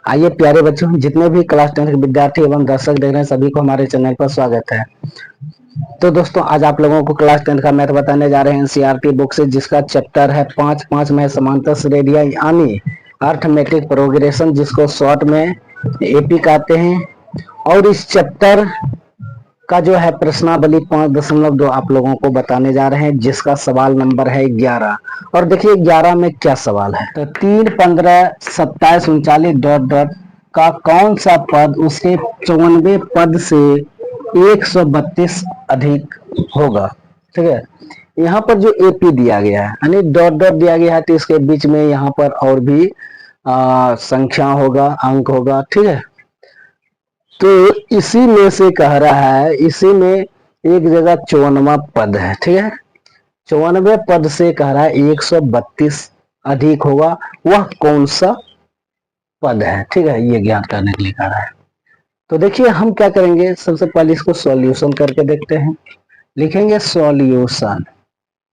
आइए प्यारे बच्चों, जितने भी क्लास 10 के विद्यार्थी एवं दर्शक देख रहे हैं सभी को हमारे चैनल पर स्वागत है। तो दोस्तों आज आप लोगों को क्लास 10 का मैथ बताने जा रहे हैं एनसीईआरटी बुक से, जिसका चैप्टर है 5 में समांतर श्रेणियां यानी अर्थमेटिक प्रोग्रेशन, जिसको शॉर्ट में एपी कहते हैं। और इस चैप्टर का जो है प्रश्नावली 5.2 आप लोगों को बताने जा रहे हैं, जिसका सवाल नंबर है 11। और देखिए 11 में क्या सवाल है। तो 3, 15, 27, 39 डॉट डॉट का कौन सा पद उसके 54वें पद से 132 अधिक होगा। ठीक है, यहाँ पर जो एपी दिया गया है यानी डॉट डॉट दिया गया है, तो इसके बीच में यहाँ पर और भी संख्या होगा, अंक होगा। ठीक है, तो इसी में से कह रहा है, इसी में एक जगह 54वां पद है। ठीक है, 54वें पद से कह रहा है 132 अधिक होगा, वह कौन सा पद है। ठीक है, ये ज्ञात करने के लिए कह रहा है। तो देखिए हम क्या करेंगे, सबसे पहले इसको सॉल्यूशन करके देखते हैं। लिखेंगे सॉल्यूशन।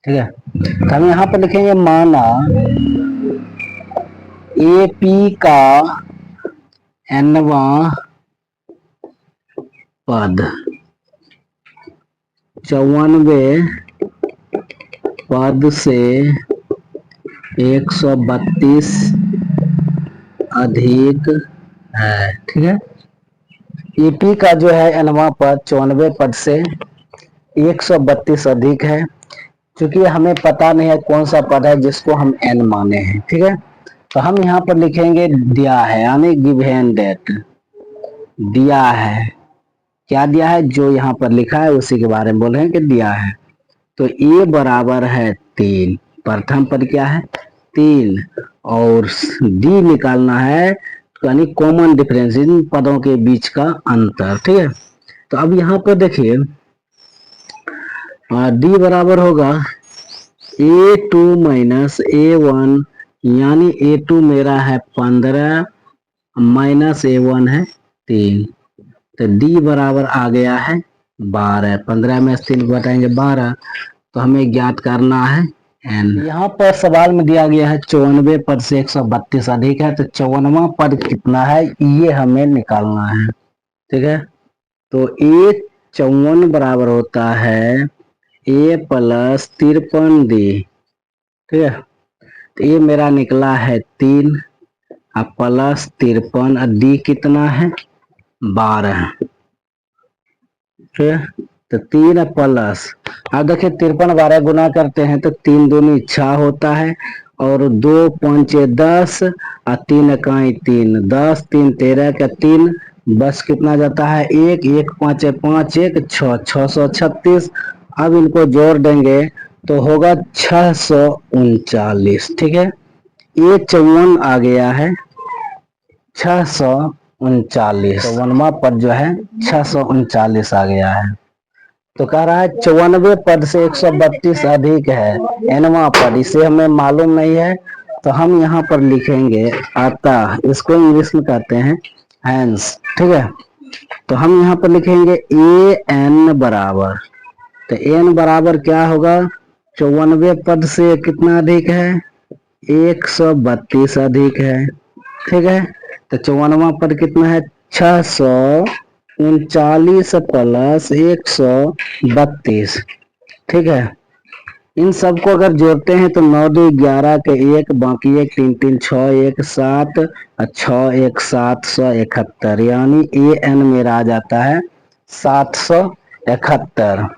ठीक है, तो हम यहाँ पर लिखेंगे माना एपी का nवां पद 54वें पद से 132 अधिक है। ठीक है, ईपी का जो है nवां पद 54वें पद से 132 अधिक है। क्योंकि हमें पता नहीं है कौन सा पद है जिसको हम n माने हैं। ठीक है, तो हम यहाँ पर लिखेंगे दिया है यानी गिवन डेट दिया है। क्या दिया है, जो यहाँ पर लिखा है उसी के बारे में बोल रहे हैं कि दिया है। तो ए बराबर है 3, प्रथम पद क्या है 3, और डी निकालना है यानी कॉमन डिफरेंस, इन पदों के बीच का अंतर। ठीक है, तो अब यहाँ पर देखिए डी बराबर होगा A2 माइनस A1, यानी A2 मेरा है 15 माइनस A1 है 3, तो डी बराबर आ गया है 12। 15 में 3 घटाएंगे 12, तो हमें ज्ञात करना है n। यहाँ पर सवाल में दिया गया है 54वें पद से 132 अधिक है, तो 54वां पद कितना है ये हमें निकालना है। ठीक है, तो A54 बराबर होता है A प्लस 53D। ठीक है, तो ये मेरा निकला है 3 अब प्लस 53, डी कितना है 12। ठीक है, तो 3 प्लस, अब देखिए 53 12 गुना करते हैं तो 3 दूनी 6 होता है, और 2 5 10 और 3 इकाई 3, 10 3 13 का 3 बस कितना जाता है 1, 1 5 5 1 6, 636। अब इनको जोड़ देंगे तो होगा 639। ठीक है, ये 54 आ गया है 639, 54वां पद जो है 639 आ गया है। तो कह रहा है 54वें पद से 132 अधिक है nवां पद, इसे हमें मालूम नहीं है, तो हम यहाँ पर लिखेंगे अतः, इसको इंग्लिश में कहते हैं हैंस। ठीक है, तो हम यहाँ पर लिखेंगे ए एन बराबर, तो एन बराबर क्या होगा 54वें पद से कितना अधिक है 132 अधिक है। ठीक है, तो 54वां पद कितना है 639 प्लस 132। ठीक है, इन सबको अगर जोड़ते हैं तो 9 2 11 के 1 बाकी 1 3 3 6 1 7 6 1 771, यानी ए एन मेरा आ जाता है 771।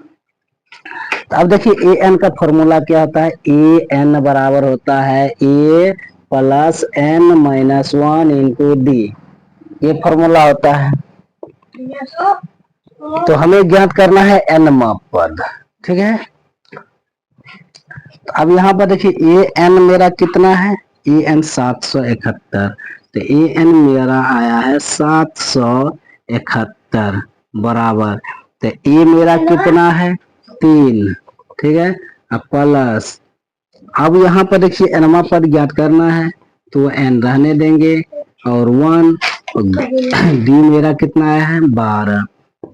तो अब देखिए ए एन का फॉर्मूला क्या होता है, ए एन बराबर होता है A plus N minus 1 into D, ये फॉर्मूला होता है। तो हमें ज्ञात करना है nवां पद। ठीक है, तो अब यहाँ पर देखिए ए एन मेरा कितना है ए एन 771, तो ए एन मेरा आया है 771 बराबर, तो ए मेरा कितना है 3। ठीक है, अब प्लस, अब यहाँ पर देखिए nवां पद ज्ञात करना है तो n रहने देंगे, और 1, डी मेरा कितना आया है 12,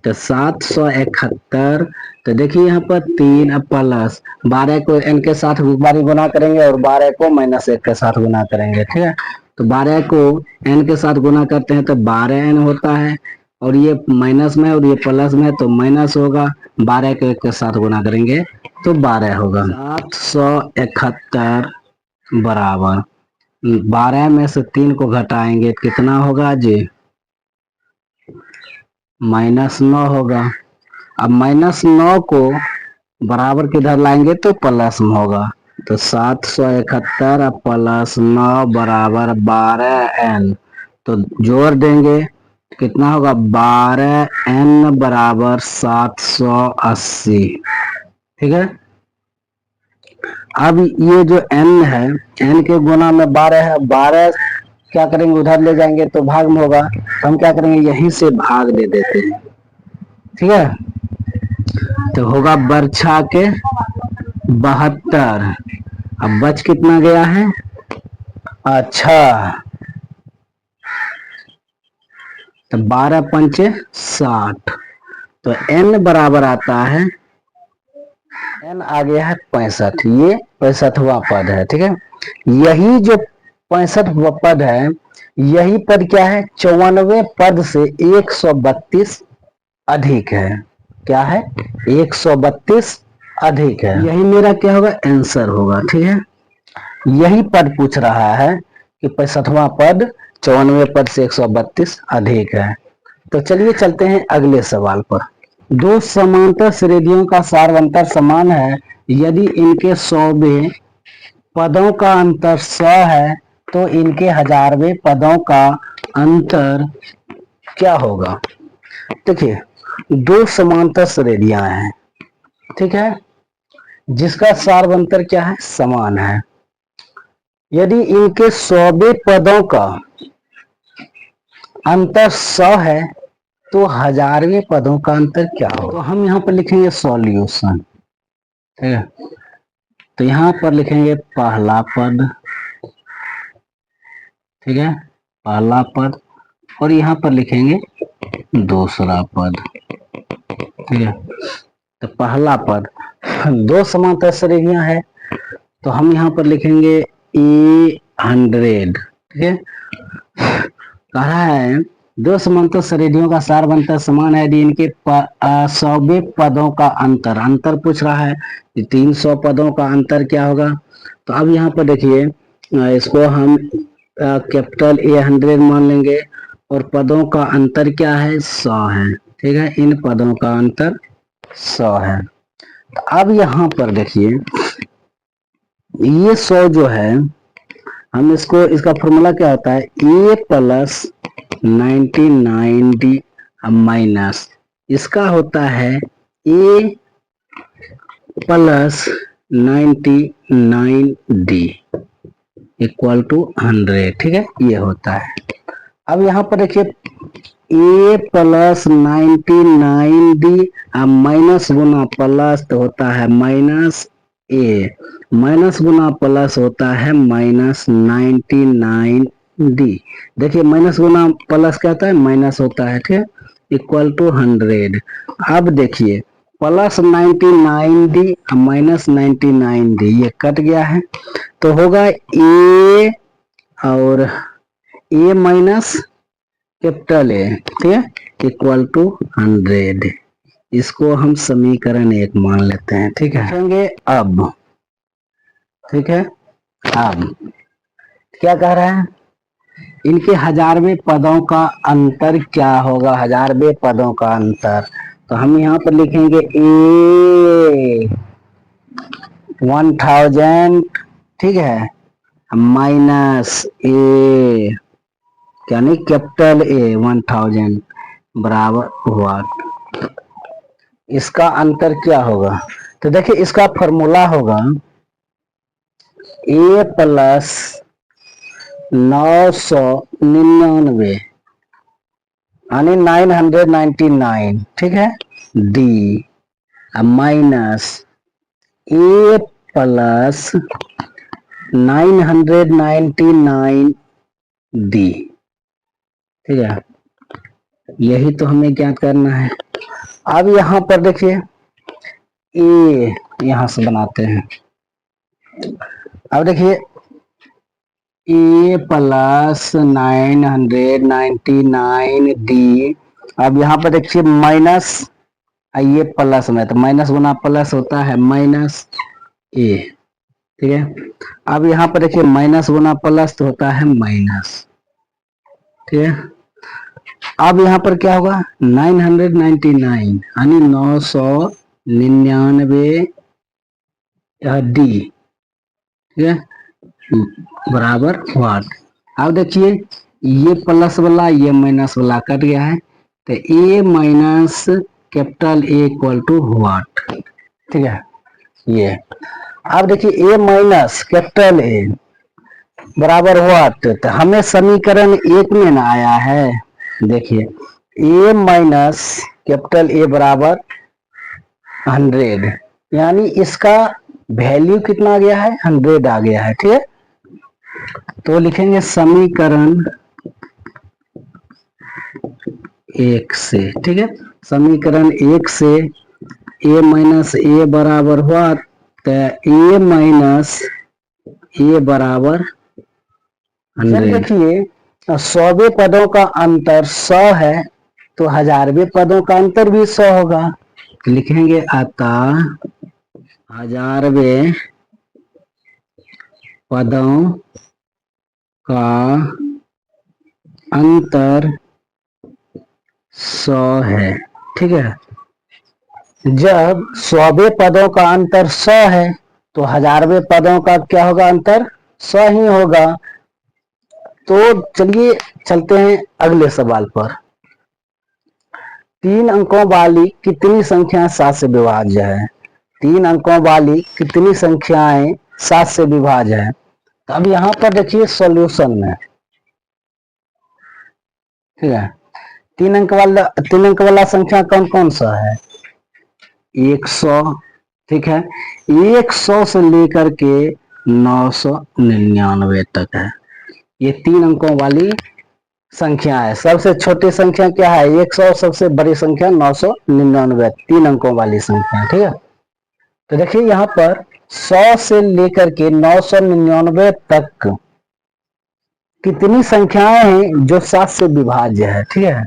तो 771। तो देखिए यहाँ पर 3 अब प्लस 12 को n के साथ बारी गुना करेंगे और 12 को -1 के साथ गुना करेंगे। ठीक है, तो 12 को n के साथ गुना करते हैं तो 12n होता है, और ये माइनस में और ये प्लस में तो माइनस होगा, 12 को 1 के साथ गुना करेंगे तो 12 होगा। 771 बराबर 12 में से 3 को घटाएंगे कितना होगा जी, -9 होगा। अब -9 को बराबर किधर लाएंगे तो प्लस में होगा, तो 771 प्लस 9 बराबर 12n, तो जोड़ देंगे कितना होगा 12n बराबर 780। ठीक है, अब ये जो n है, n के गुना में 12 है, 12 क्या करेंगे उधर ले जाएंगे तो भाग में होगा, तो हम क्या करेंगे यहीं से भाग दे देते हैं। ठीक है, तो होगा बरछा के 72। अब बच कितना गया है, अच्छा, तो 12 पंचे 60, तो n बराबर आता है, n आ गया है 65, ये 65वां पद है। ठीक है, यही जो 65वां पद है, यही पद क्या है, 54वें पद से 132 अधिक है। क्या है, 132 अधिक है, यही मेरा क्या होगा, आंसर होगा। ठीक है, यही पद पूछ रहा है कि 65वां पद 54वें पद से 132 अधिक है। तो चलिए चलते हैं अगले सवाल पर। दो समांतर श्रेणियों का सारवंतर समान है, यदि इनके 100वें पदों का अंतर 100 है तो इनके 1000वें पदों का अंतर क्या होगा। देखिए, दो समांतर श्रेणियां हैं, ठीक है, जिसका सारवंतर क्या है, समान है। यदि इनके 100वें पदों का अंतर 100 है तो 1000वें पदों का अंतर क्या होगा। तो हम यहाँ पर लिखेंगे सॉल्यूशन। ठीक है, तो यहाँ पर लिखेंगे पहला पद, ठीक है, पहला पद, और यहाँ पर लिखेंगे दूसरा पद। ठीक है, तो पहला पद, दो समांतर श्रेणियां है तो हम यहाँ पर लिखेंगे E100। ठीक है, कह रहा है दो समांतर श्रेणियों का सारवंतर समान है यदि इनके 100वें पदों का अंतर, अंतर पूछ रहा है, 300 पदों का अंतर क्या होगा। तो अब यहाँ पर देखिए, इसको हम कैपिटल A100 मान लेंगे, और पदों का अंतर क्या है, 100 है। ठीक है, इन पदों का अंतर 100 है। अब यहाँ पर देखिए, ये 100 जो है, हम इसको, इसका फॉर्मूला क्या होता है, A प्लस 99D माइनस इसका होता है A plus 99D equal to 100। ठीक है, ये होता है। अब यहाँ पर देखिए, A plus 99D minus Guna plus तो होता है minus A, minus Guna plus होता है माइनस 99D। देखिए, माइनस गुना प्लस क्या होता है, माइनस होता है। ठीक है, इक्वल टू 100। अब देखिए, प्लस 99D माइनस 99D ये कट गया है, तो होगा A और A माइनस कैपिटल A, ठीक है, इक्वल टू 100। इसको हम समीकरण 1 मान लेते हैं। ठीक है, अब ठीक है, अब क्या कह रहा है, इनके 1000वें पदों का अंतर क्या होगा, 1000वें पदों का अंतर। तो हम यहाँ पर लिखेंगे A 1000, ठीक है, माइनस A यानी कैपिटल A 1000 बराबर हुआ, इसका अंतर क्या होगा। तो देखिए, इसका फॉर्मूला होगा A प्लस 999 यानी 999, ठीक है, D minus A plus 999D। ठीक है, यही तो हमें ज्ञात करना है। अब यहाँ पर देखिए, A यहां से बनाते हैं। अब देखिए, ए प्लस 999 डी। अब यहाँ पर देखिए माइनस, ये प्लस में, तो माइनस गुना प्लस होता है माइनस ए। ठीक है, अब यहाँ पर देखिए माइनस गुना प्लस तो होता है माइनस। ठीक है, अब यहाँ पर क्या होगा 999 यानी 999 डी। ठीक है, बराबर वाट। अब देखिए ये प्लस वाला ये माइनस वाला कट गया है, तो A minus capital A equal to what. ठीक है, ये अब देखिए ए माइनस कैपिटल ए बराबर वाट, तो हमें समीकरण एक में ना आया है। देखिए ए माइनस कैपिटल ए बराबर 100, यानी इसका वैल्यू कितना आ गया है 100 आ गया है। ठीक है, तो लिखेंगे समीकरण एक से। ठीक है, समीकरण एक से ए माइनस ए बराबर हुआ, तो ए माइनस ए बराबर 100। देखिए 100वें पदों का अंतर 100 है, तो 1000वें पदों का अंतर भी 100 होगा। लिखेंगे अतः 1000वें पदों का अंतर 100 है। ठीक है, जब 100वें पदों का अंतर 100 है, तो 1000वें पदों का क्या होगा अंतर 100 ही होगा। तो चलिए चलते हैं अगले सवाल पर। 3 अंकों वाली कितनी संख्याएं 7 से विभाज्य है? 3 अंकों वाली कितनी संख्याएं 7 से विभाज्य है? तो अब यहां पर देखिए सॉल्यूशन में, ठीक है, 3 अंक वाला संख्या कौन कौन सा है? 100। ठीक है, 100 से लेकर के 999 तक है, ये 3 अंकों वाली संख्या है। सबसे छोटी संख्या क्या है 100, सबसे बड़ी संख्या 999, 3 अंकों वाली संख्या। ठीक है, तो देखिए यहाँ पर 100 से लेकर के 999 तक कितनी संख्याएं हैं जो 7 से विभाज्य है। ठीक है,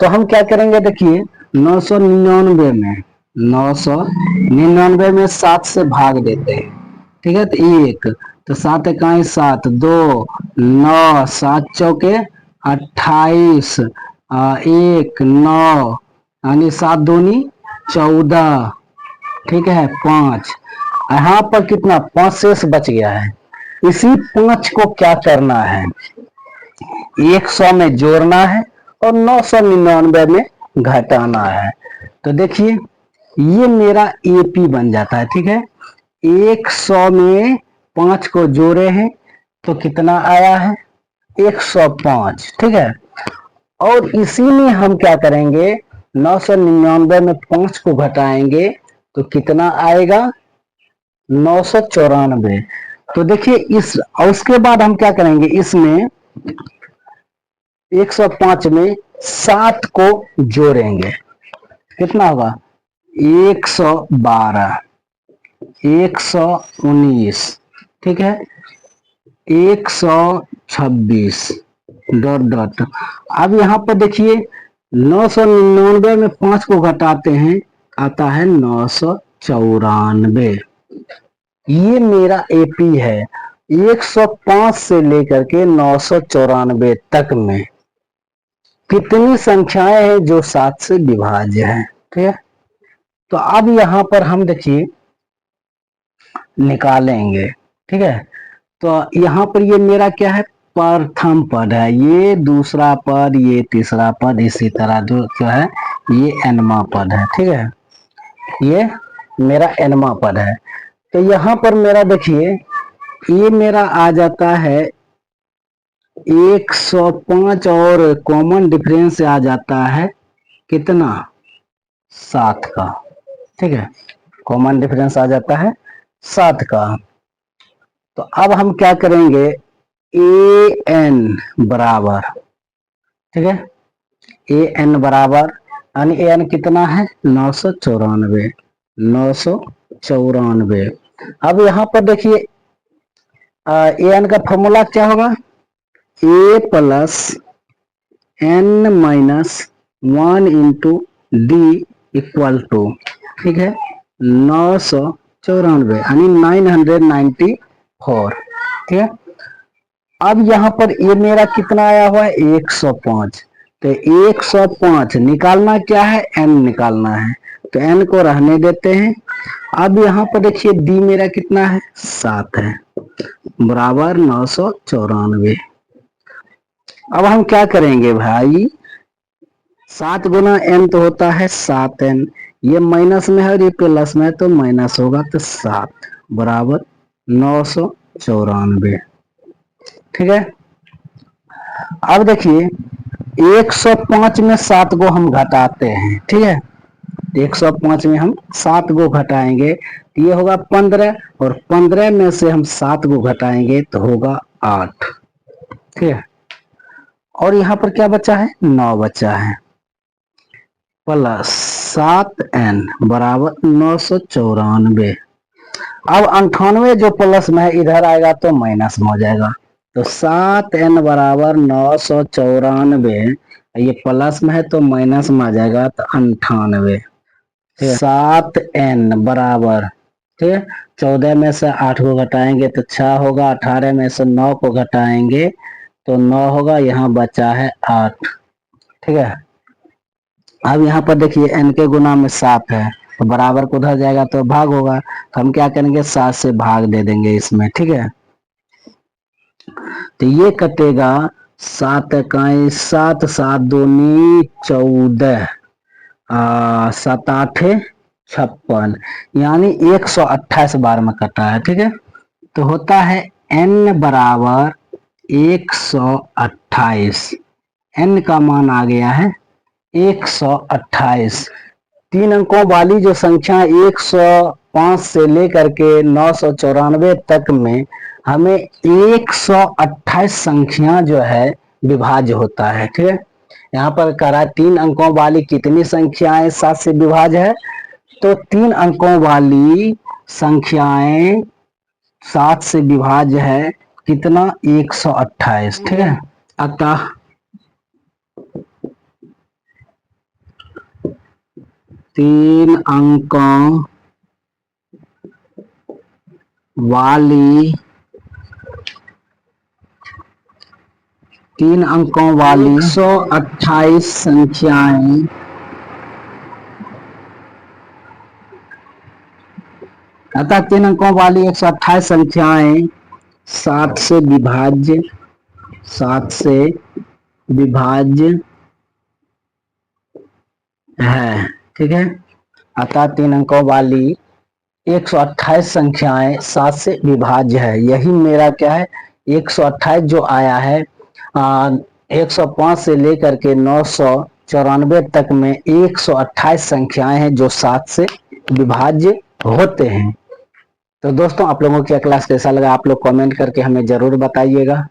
तो हम क्या करेंगे, देखिए 999 में 7 से भाग देते हैं। ठीक है, तो 1, तो 7 इकाई 7, 2, 9, 7 चौके 28, 1, 9 यानी 7 दूनी 14। ठीक है, 5, यहाँ पर कितना 5 शेष बच गया है। इसी 5 को क्या करना है 100 में जोड़ना है और 999 में घटाना है। तो देखिए ये मेरा एपी बन जाता है। ठीक है, 100 में 5 को जोड़े हैं तो कितना आया है 105। ठीक है, और इसी में हम क्या करेंगे 999 में 5 को घटाएंगे तो कितना आएगा 994। तो देखिए इस, और उसके बाद हम क्या करेंगे इसमें 105 में 7 को जोड़ेंगे, कितना होगा 112, 119, ठीक है 126 डॉट डॉट। अब यहाँ पर देखिए 999 में 5 को घटाते हैं आता है 994। ये मेरा एपी है 105 से लेकर के 994 तक में कितनी संख्याएं हैं जो 7 से विभाज्य है। ठीक है, तो अब यहां पर हम देखिए निकालेंगे। ठीक है, तो यहां पर ये मेरा क्या है प्रथम पद है, ये दूसरा पद, ये तीसरा पद, इसी तरह जो है ये एनवा पद है। ठीक है, ये मेरा एनवा पद है। तो यहां पर मेरा देखिए ये मेरा आ जाता है 105 और कॉमन डिफरेंस आ जाता है कितना 7 का। ठीक है, कॉमन डिफरेंस आ जाता है 7 का। तो अब हम क्या करेंगे ए एन बराबर, ठीक है ए एन बराबर यानी ए एन कितना है 994। अब यहां पर देखिए ए एन का फॉर्मूला क्या होगा, A plus N minus 1 × D equal to, ठीक है, 994 यानी 994, ठीक है। अब यहां पर ये मेरा कितना आया हुआ है 105, तो 105 निकालना क्या है, n निकालना है, तो n को रहने देते हैं। अब यहां पर देखिए d मेरा कितना है 7 है, बराबर 994। अब हम क्या करेंगे भाई, 7 गुना n तो होता है 7n, ये माइनस में है और ये प्लस में है तो माइनस होगा, तो 7 बराबर 994, ठीक है। अब देखिए 105 में 7 को हम घटाते हैं, ठीक है, 105 में हम 7 को घटाएंगे तो ये होगा 15, और 15 में से हम 7 को घटाएंगे तो होगा 8, ठीक है। और यहाँ पर क्या बचा है, 9 बचा है, प्लस 7n बराबर 994। अब 98 जो प्लस में है इधर आएगा तो माइनस में हो जाएगा, तो 7n बराबर 994, ये प्लस में है तो माइनस में आ जाएगा तो 98। 7n बराबर, ठीक है, 14 में से 8 को घटाएंगे तो 6 होगा, 18 में से 9 को घटाएंगे तो 9 होगा, यहाँ बचा है 8, ठीक है। अब यहाँ पर देखिए n के गुना में 7 है तो बराबर को उधर जाएगा तो भाग होगा, तो हम क्या करेंगे 7 से भाग दे देंगे इसमें, ठीक है। तो ये कटेगा 7 इकाई 7, 7 दूनी 14, 7 8 56, यानी 128 बार में कटा है, ठीक है। तो होता है n बराबर 128, n का मान आ गया है 128। 3 अंकों वाली जो संख्या 105 से लेकर के 994 तक में हमें 128 संख्या जो है विभाज्य होता है, ठीक है। यहाँ पर कह रहा है 3 अंकों वाली कितनी संख्याएं 7 से विभाज्य है, तो 3 अंकों वाली संख्याएं 7 से विभाज्य है कितना 128, ठीक है। अतः 3 अंकों वाली 128 संख्याएं अतः 3 अंकों वाली 128 संख्याएं 7 से विभाज्य है, ठीक है। अतः 3 अंकों वाली 128 संख्याएं 7 से विभाज्य है, यही मेरा क्या है 128 जो आया है 105 से लेकर के 994 तक में 128 संख्याएं हैं जो 7 से विभाज्य होते हैं। तो दोस्तों आप लोगों की क्लास कैसा लगा आप लोग कमेंट करके हमें जरूर बताइएगा।